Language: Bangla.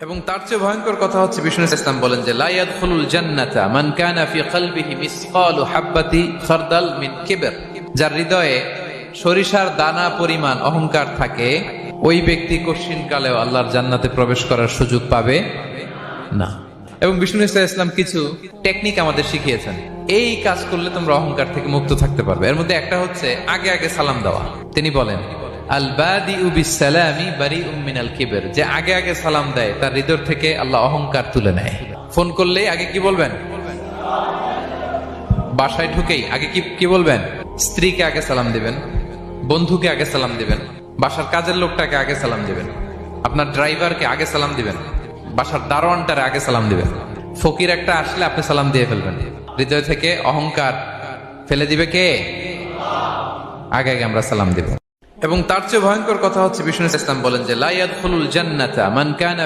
এবং তার চেয়ে ভয়ঙ্কর কথা হচ্ছে বিষ্ণু ইসলাম বলেন যে লা ইয়াদখুলুল জান্নাতা মান কানা ফি কলবিহি মিসকালু হাববাতি খারদাল মিন কিবর, যার হৃদয়ে সরিষার দানা পরিমাণ অহংকার থাকে ওই ব্যক্তি কঠিনকালেও আল্লাহর জান্নাতে প্রবেশ করার সুযোগ পাবে না। এবং বিষ্ণু ইসলাম কিছু টেকনিক আমাদের শিখিয়েছেন, এই কাজ করলে তোমরা অহংকার থেকে মুক্ত থাকতে পারবে। এর মধ্যে একটা হচ্ছে আগে আগে সালাম দেওয়া। তিনি বলেন আল বাদিউ বিসসালামি বারিউম মিনাল কিবর, যে আগে আগে সালাম দেয় তার হৃদয় থেকে আল্লাহ অহংকার তুলে নেয়। ফোন করলেই আগে কি বলবেন? বাসায় ঢুকেই আগে কি বলবেন? স্ত্রীকে আগে সালাম দিবেন, বন্ধুকে আগে সালাম দিবেন, বাসার কাজের লোকটাকে আগে সালাম দিবেন, আপনার ড্রাইভারকে আগে সালাম দিবেন, বাসার দারোয়ানটারে আগে সালাম দিবেন। ফকির একটা আসলে আপনি সালাম দিয়ে ফেলবেন। হৃদয় থেকে অহংকার ফেলে দিবে কে? আগে আগে আমরা সালাম দিব। এবং তার চেয়ে ভয়ঙ্কর কথা হচ্ছে বিষ্ণু ইসলাম বলেন যে লা ইয়াদখুলুল জান্নাতা মান কানা